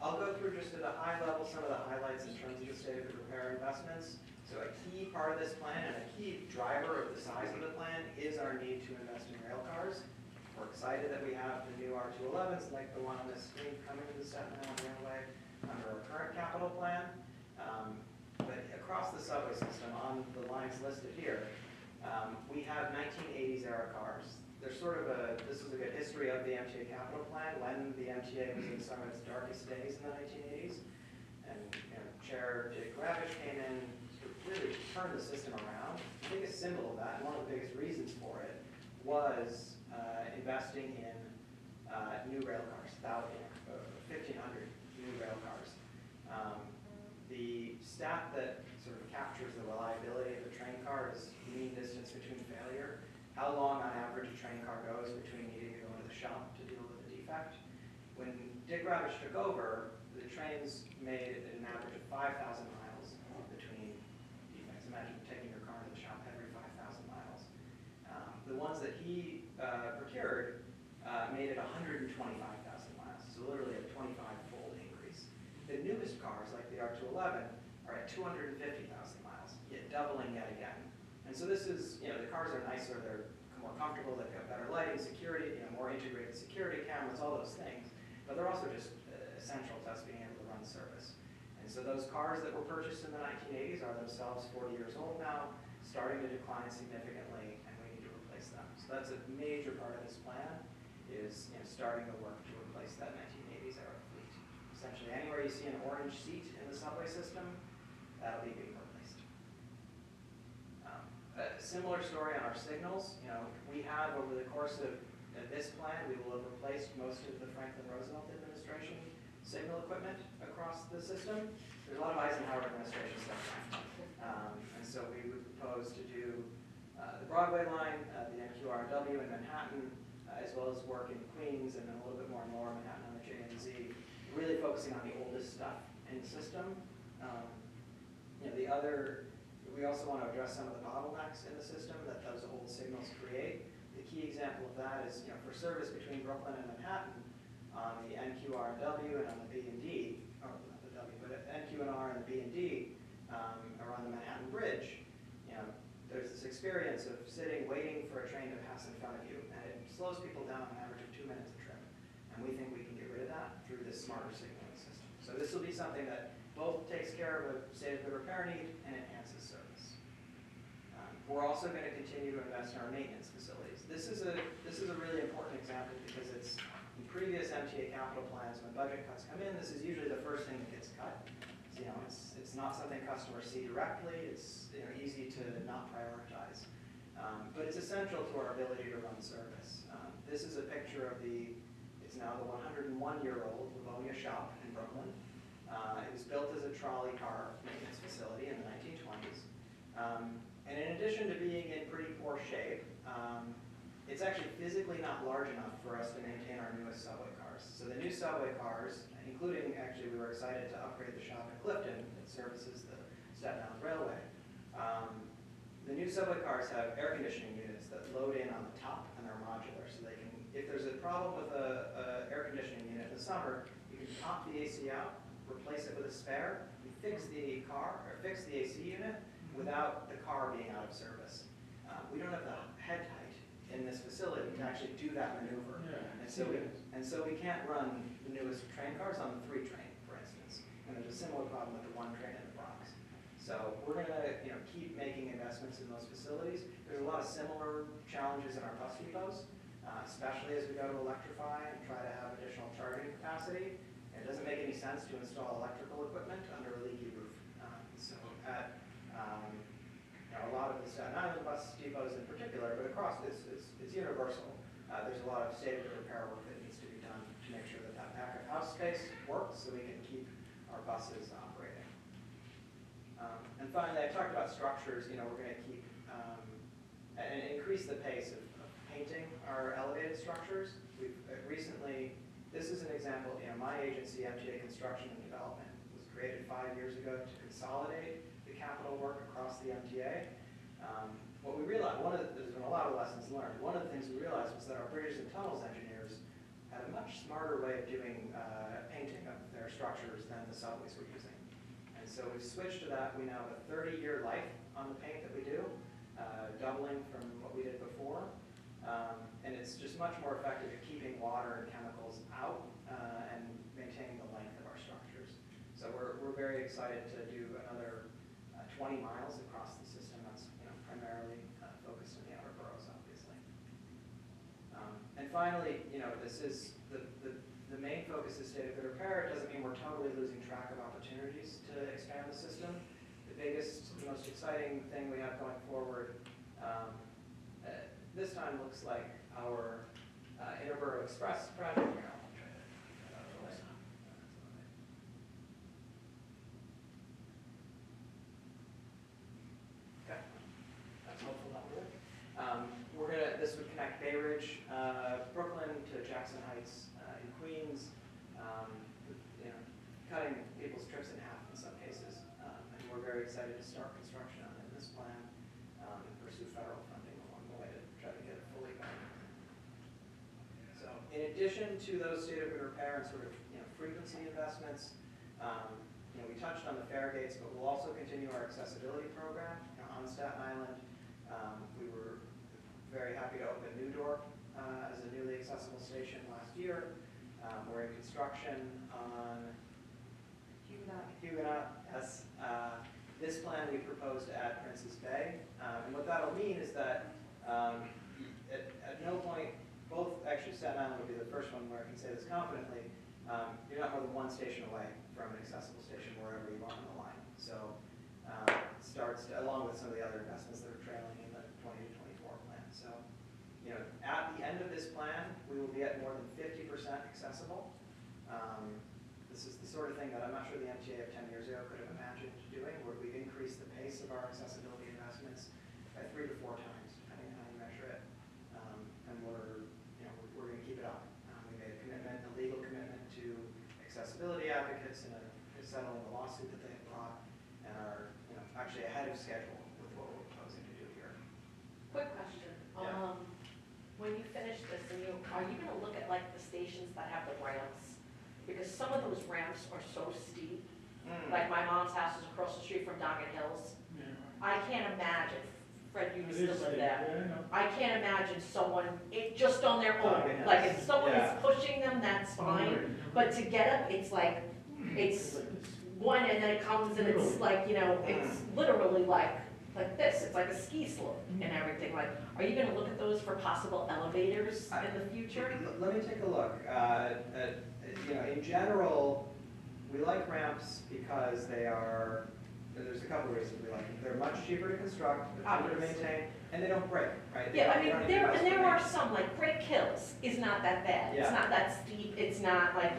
I'll go through just at a high level some of the highlights in terms of the state of the repair investments. So a key part of this plan and a key driver of the size of the plan is our need to invest in rail cars. We're excited that we have the new R211s like the one on this screen coming to the Staten Railway under our current capital plan. But across the subway system on the lines listed here, we have 1980s era cars. There's sort of this is a good history of the MTA capital plan when the MTA was in some of its darkest days in the 1980s. And Chair Dick Ravish came in to really turn the system around biggest symbol of that, and one of the biggest reasons for it, was investing in new rail cars, 1,500 new rail cars. The stat that sort of captures the reliability of a train car is mean distance between failure, how long on average a train car goes between needing to go into the shop to deal with a defect. When Dick Ravitch took over, the trains made an average of 5,000 miles between defects. Imagine taking your car to the shop every 5,000 miles. The ones that he procured made it 125,000 miles, so literally a 25-fold increase. The newest cars, like the R211, are at 250,000 miles, yet doubling yet again. And so this is, the cars are nicer, they're more comfortable, they've got better lighting, security, more integrated security cameras, all those things. But they're also just essential to us being able to run service. And so those cars that were purchased in the 1980s are themselves 40 years old now, starting to decline significantly, and we need to replace them. So that's a major part of this plan, is starting the work to replace that 1980s era fleet. Essentially, anywhere you see an orange seat in the subway system, that'll be being replaced. A similar story on our signals. We have, over the course of this plan, we will have replaced most of the Franklin Roosevelt administration signal equipment across the system. There's a lot of Eisenhower administration stuff now. And so we would propose to do the Broadway line, the NQRW in Manhattan, as well as work in Queens and then a little bit more in Lower Manhattan on the J&Z, really focusing on the oldest stuff in the system. We also want to address some of the bottlenecks in the system that those old signals create. The key example of that is, for service between Brooklyn and Manhattan on the NQR&W and on the B&D, or not the W, but NQ&R and the B&D around the Manhattan Bridge, there's this experience of sitting, waiting for a train to pass in front of you, and it slows people down an average of 2 minutes a trip. And we think we can get rid of that through this smarter signaling system. So this will be something that both takes care of a state of good repair need and enhances service. We're also going to continue to invest in our maintenance facilities. This is a really important example because it's in previous MTA capital plans, when budget cuts come in, this is usually the first thing that gets cut. It's not something customers see directly. It's easy to not prioritize, but it's essential to our ability to run service. This is a picture of it's now the 101-year-old Livonia shop in Brooklyn. It was built as a trolley car maintenance facility in the 1920s. And in addition to being in pretty poor shape, it's actually physically not large enough for us to maintain our newest subway cars. So the new subway cars, including, actually, we were excited to upgrade the shop in Clifton that services the Staten Island Railway. The new subway cars have air conditioning units that load in on the top and they're modular. So they can, if there's a problem with a air conditioning unit in the summer, you can pop the AC out, replace it with a spare, and fix the AC unit without the car being out of service. We don't have the head height in this facility to actually do that maneuver. And so we can't run the newest train cars on the 3 train, for instance. And there's a similar problem with the 1 train in the Bronx. So we're going to keep making investments in those facilities. There's a lot of similar challenges in our bus depots, especially as we go to electrify and try to have additional charging capacity. It doesn't make any sense to install electrical equipment under a leaky roof. So at a lot of the Staten Island bus depots in particular, but across it's universal. There's a lot of state-of-the-art repair work that needs to be done to make sure that back of house space works so we can keep our buses operating. And finally, I talked about structures. We're going to keep and increase the pace of painting our elevated structures. We've recently, this is an example, my agency, MTA Construction and Development, was created 5 years ago to consolidate the capital work across the MTA. What we realized, there's been a lot of lessons learned. One of the things we realized was that our bridges and tunnels engineers had a much smarter way of doing painting of their structures than the subways were using. And so we've switched to that. We now have a 30-year life on the paint that we do, doubling from what we did before. And it's just much more effective at keeping water and chemicals out and maintaining the length of our structures. So we're very excited to do another 20 miles across the system. That's primarily focused in the outer boroughs, obviously. And finally, this is the main focus is state of good repair. It doesn't mean we're totally losing track of opportunities to expand the system. The biggest, most exciting thing we have going forward. This time looks like our Interborough Express project. Here, I'll try to get that out of the way. Okay, that's hopeful that will work. This would connect Bay Ridge, Brooklyn to Jackson Heights in Queens, cutting people's trips in half in some cases. And we're very excited to start construction on it in this plan and pursue federal funding along the way to try to get it fully going. So in addition to those state-of-the-art repair and sort of frequency investments, we touched on the fare gates, but we'll also continue our accessibility program on Staten Island. We were very happy to open New Door as a newly accessible station last year. We're in construction on Huguenot, yes. This plan we proposed to add Princess Bay. And what that'll mean is that at no point, actually Staten Island would be the first one where I can say this confidently, you're not more than one station away from an accessible station wherever you are on the line. So it starts, along with some of the other investments that are trailing in the 20 to 24 plan. So, at the end of this plan, we will be at more than 50% accessible. This is the sort of thing that I'm not sure the MTA of 10 years ago could have imagined doing, where we've increased the pace of our accessibility investments by 3 to 4 times, depending on how you measure it. And we're going to keep it up. We made a commitment, a legal commitment to accessibility advocates in settling the lawsuit that they had brought, and are actually ahead of schedule with what we're proposing to do here. Quick question. Yeah. When you finish this, are you gonna look at like the stations that have the ramps? Because some of those ramps are so steep. Like my mom's house is across the street from Doggett Hills. Yeah. I can't imagine, Fred, you It used to is live steep, there. yeah, I know. I can't imagine someone, just on their own, Doggett Hills. like if someone is Yeah. pushing them, that's fine. But to get up, it's like, it's one and then it comes and it's like, it's literally like this. It's like a ski slope and everything. Like, are you gonna look at those for possible elevators in the future? Let me take a look. In general, we like ramps because there's a couple of reasons we like them. They're much cheaper to construct, they're cheaper to maintain, and they don't break, right? Yeah, I mean, don't there need to are some, like Great Kills is not that bad. It's Yeah. not that steep, it's not like,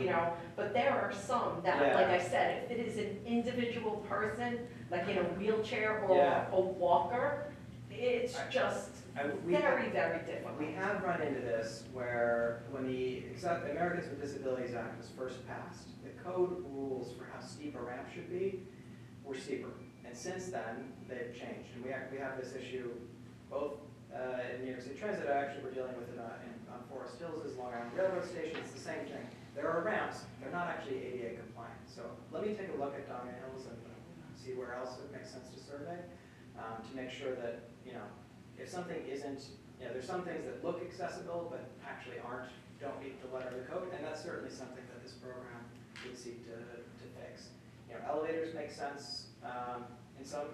but there are some that, Yeah. like I said, if it is an individual person, like in a wheelchair or Yeah. a walker, it's just we very, very difficult. We have run into this where when the Americans with Disabilities Act was first passed, the code rules for how steep a ramp should be were steeper. And since then, they've changed. And we have this issue both in New York City Transit. Actually, we're dealing with it on Forest Hills, as Long Island Railroad Station. It's the same thing. There are ramps. They're not actually ADA compliant. So let me take a look at Doggett Hills and see where else it makes sense to survey to make sure that, if something isn't, there's some things that look accessible but actually don't meet the letter of the code, and that's certainly something that this program would seek to fix. Elevators make sense in some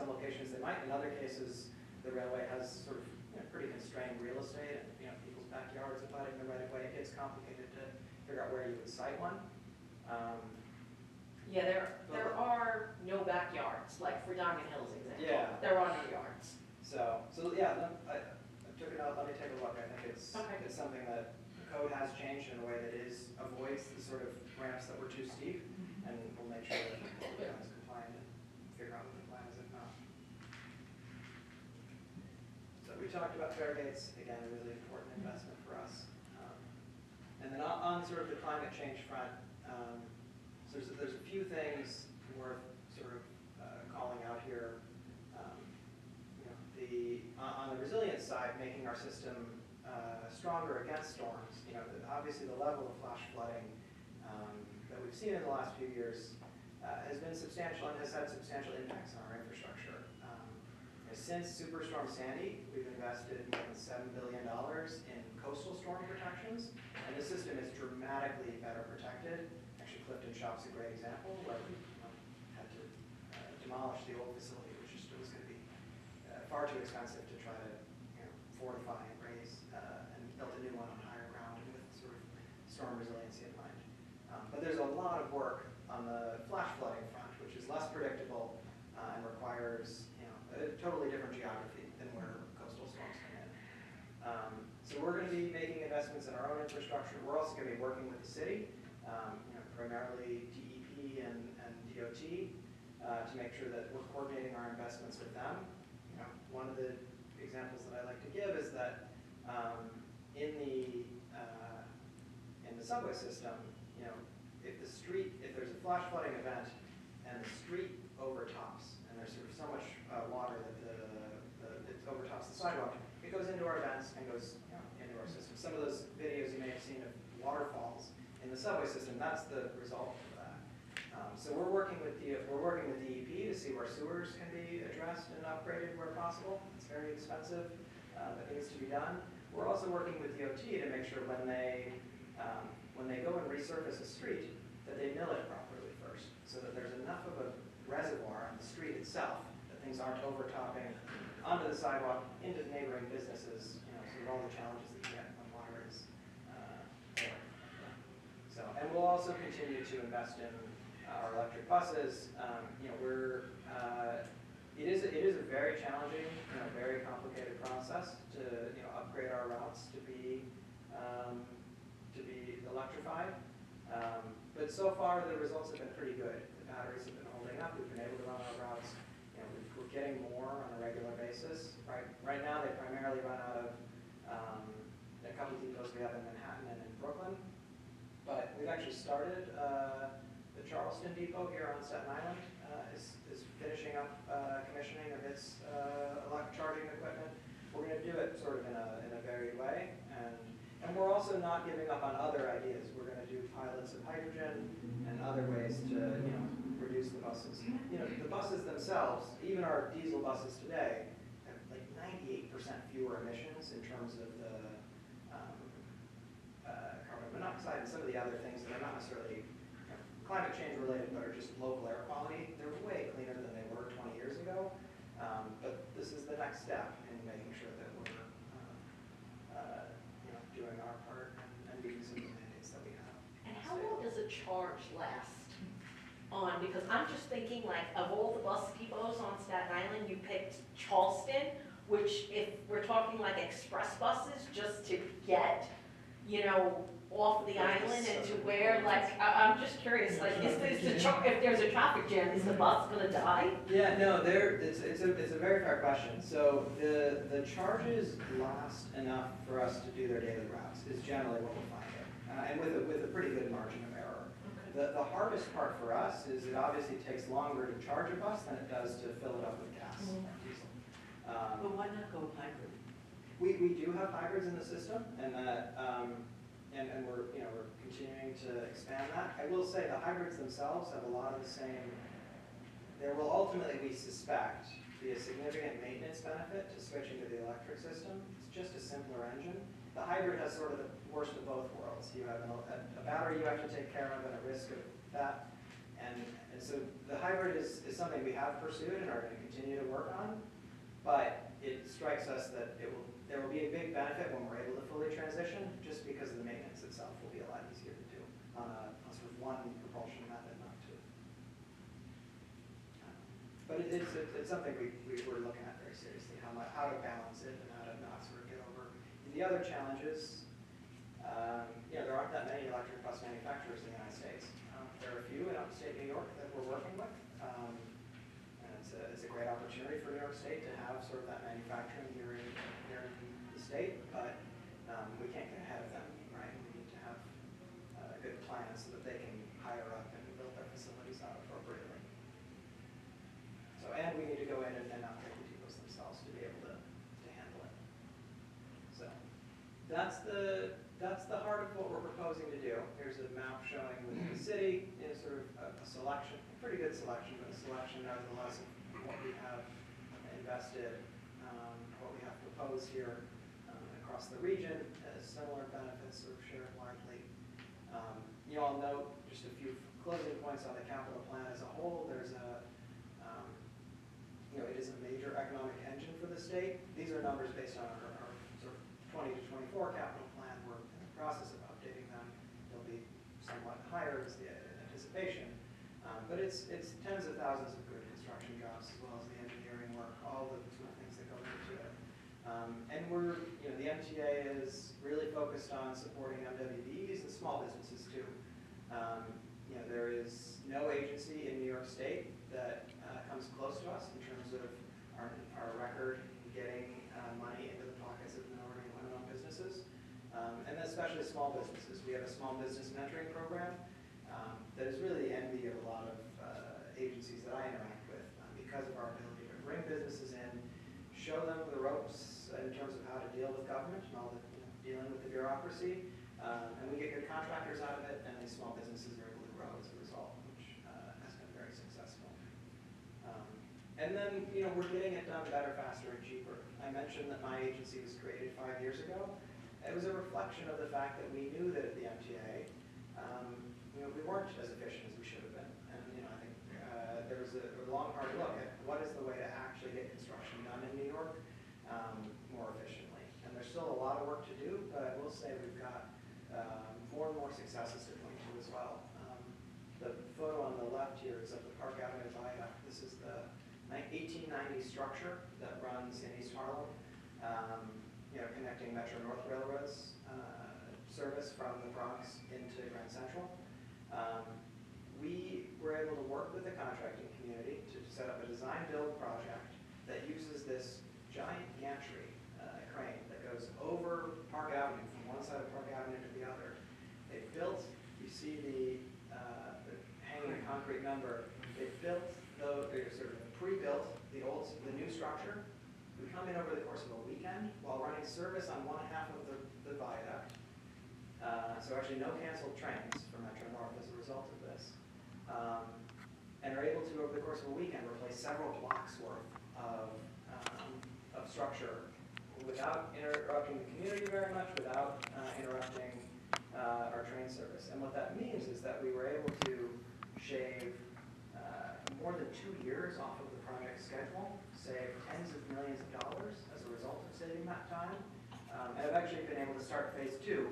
locations they might. In other cases, the railway has sort of pretty constrained real estate, and people's backyards abutting the right of way. It gets complicated to figure out where you would site one. Yeah, there are no backyards, like for Doggett Hills example. Yeah. There are no yards. So yeah, I took it out. Let me take a look. I think it's something that the code has changed in a way that avoids the sort of ramps that were too steep, and we'll make sure that the program is compliant and figure out what the plan is if not. So we talked about fare gates, again, a really important investment for us. And then on sort of the climate change front, so there's a few things worth sort of calling out here. On the resilience side, making our system stronger against storms. Obviously the level of flash flooding that we've seen in the last few years has been substantial and has had substantial impacts on our infrastructure. Since Superstorm Sandy, we've invested more than $7 billion in coastal storm protections, and the system is dramatically better protected. Actually, Clifton Shop's a great example, where we had to demolish the old facility, which was going to be far too expensive to try to fortify and raise, and built a new one on higher ground with sort of storm resiliency in mind. But there's a lot of work on the flash flooding front, which is less predictable and requires a total we're going to be making investments in our own infrastructure. We're also going to be working with the city, primarily DEP and DOT, to make sure that we're coordinating our investments with them. One of the examples that I like to give is that in the subway system, if there's a flash flooding event and the street overtops, and there's sort of so much water that it overtops the sidewalk, it goes into our vents and goes into our system. Some of those videos you may have seen of waterfalls in the subway system, that's the result of that. So we're working with DEP to see where sewers can be addressed and upgraded where possible. It's very expensive, but needs to be done. We're also working with DOT to make sure when they go and resurface a street, that they mill it properly first, so that there's enough of a reservoir on the street itself that things aren't overtopping onto the sidewalk, into the neighboring businesses, sort of all the challenges that you get when water is there. So, and we'll also continue to invest in our electric buses. It is a very challenging, very complicated process to upgrade our routes to be electrified. But so far the results have been pretty good. The batteries have been holding up. We've been able to run our routes. We're getting more on a regular basis. Right now they primarily run out of a couple of depots we have in Manhattan and in Brooklyn. But we've actually started the Charleston depot here on Staten Island is finishing up commissioning of its charging equipment. We're going to do it sort of in a varied way, and we're also not giving up on other ideas. We're going to do pilots of hydrogen and other ways to reduce the buses. The buses themselves, even our diesel buses today, have like 98% fewer emissions in terms of the carbon monoxide and some of the other things that are not necessarily climate change related, but are just local air quality. They're way cleaner than they were 20 years ago. But this is the next step in making sure that we're doing our part and meeting some of the mandates that we have. And how long does a charge last on? Because I'm just thinking, like, of all the bus depots on Staten Island, you picked Charleston, which if we're talking like express buses just to get, off the island and to where, like, I'm just curious, like, if there's a traffic jam, is the bus gonna die? Yeah, no, it's a very fair question. So the charges last enough for us to do their daily routes is generally what we're finding, and with a pretty good margin of error. Okay. The hardest part for us is it obviously takes longer to charge a bus than it does to fill it up with gas or diesel. But why not go hybrid? We do have hybrids in the system, and that and we're continuing to expand that. I will say the hybrids themselves have a lot of the same. There will ultimately, we suspect, be a significant maintenance benefit to switching to the electric system. It's just a simpler engine. The hybrid has sort of the worst of both worlds. You have a battery you have to take care of and a risk of that. And so the hybrid is something we have pursued and are going to continue to work on. But it strikes us that there will be a big benefit when we're able to fully transition, just because the maintenance itself will be a lot easier to do on sort of one propulsion method, not two. But it's something we're looking at very seriously, how to balance it and how to not sort of get over. The other challenges, there aren't that many electric bus manufacturers in the United States. There are a few in upstate New York that we're working with. And it's a great opportunity for New York State to have sort of that manufacturing here in the state, but we can't get ahead of them, right? We need to have a good plan so that they can hire up and build their facilities out appropriately. So, and we need to go in and upgrade the depots themselves to be able to handle it. So that's the heart of what we're proposing to do. Here's a map showing within the city is sort of a selection, a pretty good selection, but a selection nevertheless of what we have invested, what we have proposed here across the region as similar benefits sort of shared widely. You all note just a few closing points on the capital plan as a whole. There's it is a major economic engine for the state. These are numbers based on our sort of 20 to 24 capital plan. We're in the process of updating them. They'll be somewhat higher as the anticipation. But it's tens of thousands of good construction jobs, as well as the engineering work, all the sort of things that go into it. And we're, the MTA is really focused on supporting MWBs and small businesses too. There is no agency in New York State that comes close to us in terms of our record in getting money into the pockets of minority and women-owned businesses, and especially small businesses. We have a small business mentoring program that is really the envy of a lot of agencies that I interact with because of our ability to bring businesses in, show them the ropes in terms of how to deal with government and all the dealing with the bureaucracy, and we get good contractors out of it, and these small businesses are able to grow as a result, which has been very successful. And then, we're getting it done better, faster, and cheaper. I mentioned that my agency was created 5 years ago. It was a reflection of the fact that we knew that at the MTA, we weren't as efficient as we should have been. And, I think there was a long, hard look at what is the way to actually get construction done in New York more efficiently. And there's still a lot of work to do, but I will say we've got more and more successes to point to as well. The photo on the left here is of the Park Avenue Viaduct. This is the 1890 structure that runs in East Harlem, connecting Metro North Railroad's service from the Bronx into Grand Central. We were able to work with the contracting community to set up a design-build project that uses this giant gantry crane that goes over Park Avenue, from one side of Park Avenue to the other. They built, you see the hanging concrete number, they built, sort of pre-built the new structure. We come in over the course of a weekend while running service on one half of the viaduct. So actually no canceled trains for Metro North as a result of this. And are able to, over the course of a weekend, replace several blocks worth of structure without interrupting the community very much, without interrupting our train service. And what that means is that we were able to shave more than 2 years off of the project schedule, save tens of millions of dollars as a result of saving that time. And I've actually been able to start phase 2,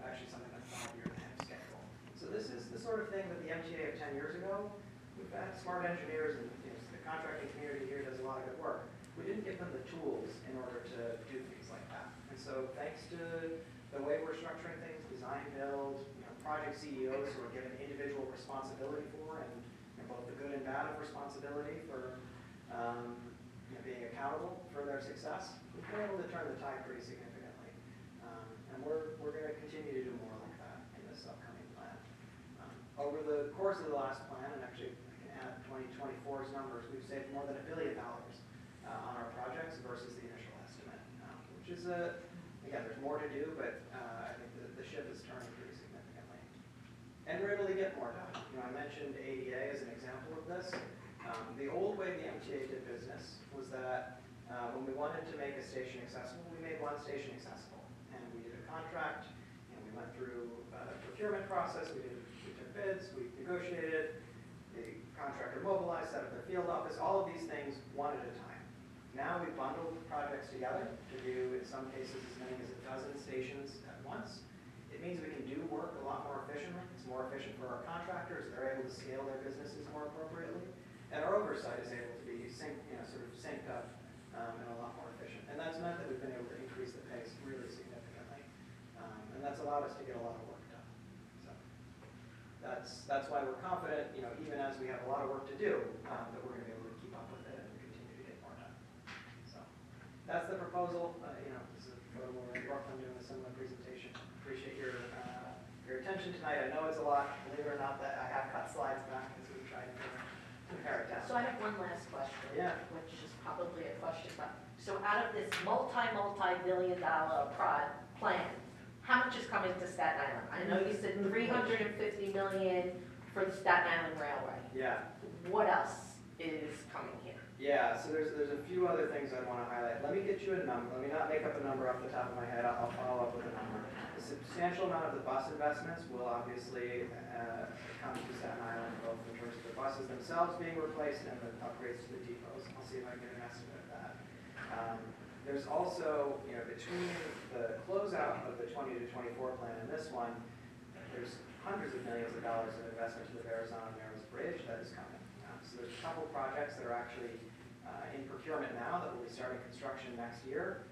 actually something like 5 years ahead of schedule. So this is the sort of thing that the MTA of 10 years ago, we've got smart engineers and the contracting community here does a lot of good work. We didn't give them the tools in order to do things like that. And so thanks to the way we're structuring things, design, build, project CEOs who are given individual responsibility for, and both the good and bad of responsibility for being accountable for their success, we've been able to turn the tide pretty significantly. And we're going to continue to do more like that in this upcoming plan. Over the course of the last plan, and actually I can add 2024's numbers, we've saved more than $1 billion on our projects versus the initial estimate, which is, again, there's more to do, but I think the ship is turning pretty significantly. And we're able to get more done. I mentioned ADA as an example of this. The old way the MTA did business was that when we wanted to make a station accessible, we made one station accessible. And we did a contract, and we went through a procurement process, we took bids, we negotiated, the contractor mobilized, set up their field office, all of these things one at a time. Now we've bundled projects together to do, in some cases, as many as a dozen stations at once. It means we can do work a lot more efficiently. It's more efficient for our contractors. They're able to scale their businesses more appropriately. And our oversight is able to be sort of synced up and a lot more efficient. And that's meant that we've been able to increase the pace really significantly. And that's allowed us to get a lot of work done. So that's why we're confident, even as we have a lot of work to do, that we're going to be able to keep up with it and continue to get more done. So that's the proposal. This is a photo where we're in Brooklyn doing a similar presentation. Appreciate your attention tonight. I know it's a lot. Believe it or not, that I have cut slides back as we try to pare it down. So I have one last question. Yeah. Which is probably a question about, so out of this multi-billion dollar plan, how much is coming to Staten Island? I know you said $350 million for the Staten Island Railway. Yeah. What else is coming here? Yeah, so there's a few other things I want to highlight. Let me get you a number. Let me not make up a number off the top of my head. I'll follow up with a number. A substantial amount of the bus investments will obviously come to Staten Island, both in terms of the buses themselves being replaced and the upgrades to the depots. I'll see if I can get an estimate of that. There's also, between the closeout of the 20 to 24 plan and this one, there's hundreds of millions of dollars of investment to the Verrazano Narrows Bridge that is coming. So there's a couple projects that are actually in procurement now that will be starting construction next year.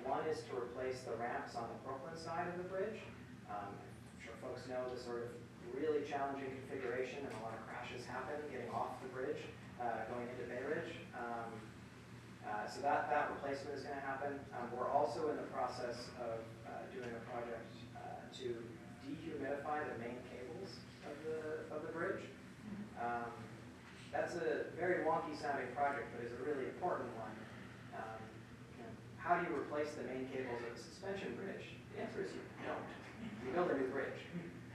One is to replace the ramps on the Brooklyn side of the bridge. I'm sure folks know the sort of really challenging configuration and a lot of crashes happen getting off the bridge, going into Bay Ridge. So that replacement is going to happen. We're also in the process of doing a project to dehumidify the main cables of the bridge. That's a very wonky sounding project, but is a really important one. How do you replace the main cables of the suspension bridge? The answer is you don't. You build a new bridge.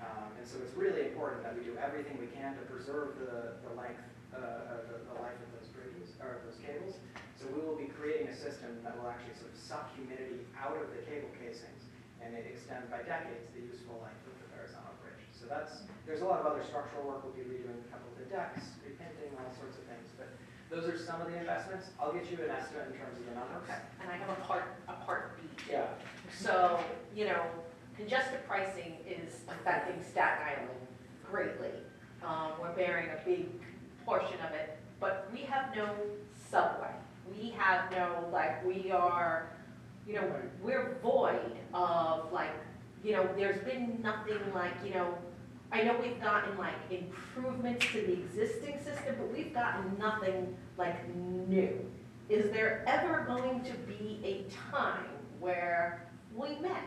And so it's really important that we do everything we can to preserve the length, the life of those bridges, or those cables. So we will be creating a system that will actually sort of suck humidity out of the cable casings and it extends by decades the useful length of the Verrazano Bridge. So there's a lot of other structural work. We'll be redoing a couple of the decks, repainting, all sorts of things. But those are some of the investments. I'll get you an estimate in terms of the numbers. Okay, and I have a part B. Yeah. So, congested pricing is affecting Staten Island greatly. We're bearing a big portion of it, but we have no subway. We have no, we are, we're void of there's been nothing I know we've gotten improvements to the existing system, but we've gotten nothing new. Is there ever going to be a time where we met?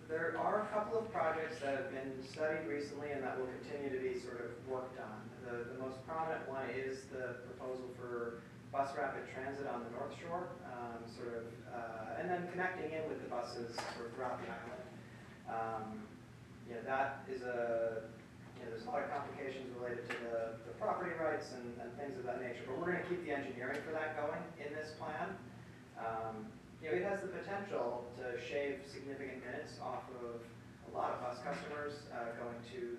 There are a couple of projects that have been studied recently and that will continue to be sort of worked on. The most prominent one is the proposal for bus rapid transit on the North Shore, and then connecting in with the buses throughout the island. That is there's a lot of complications related to the property rights and things of that nature, but we're going to keep the engineering for that going in this plan. It has the potential to shave significant minutes off of a lot of bus customers coming to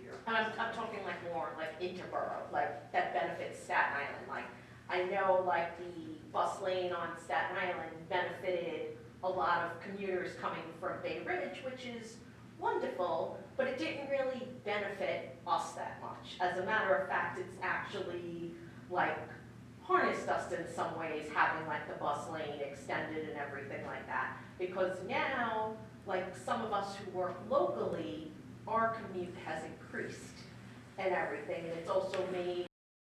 here. And I'm talking more interborough, that benefits Staten Island. I know the bus lane on Staten Island benefited a lot of commuters coming from Bay Ridge, which is wonderful, but it didn't really benefit us that much. As a matter of fact, it's actually harnessed us in some ways, having the bus lane extended and everything like that. Because now, some of us who work locally, our commute has increased and everything, and it's also made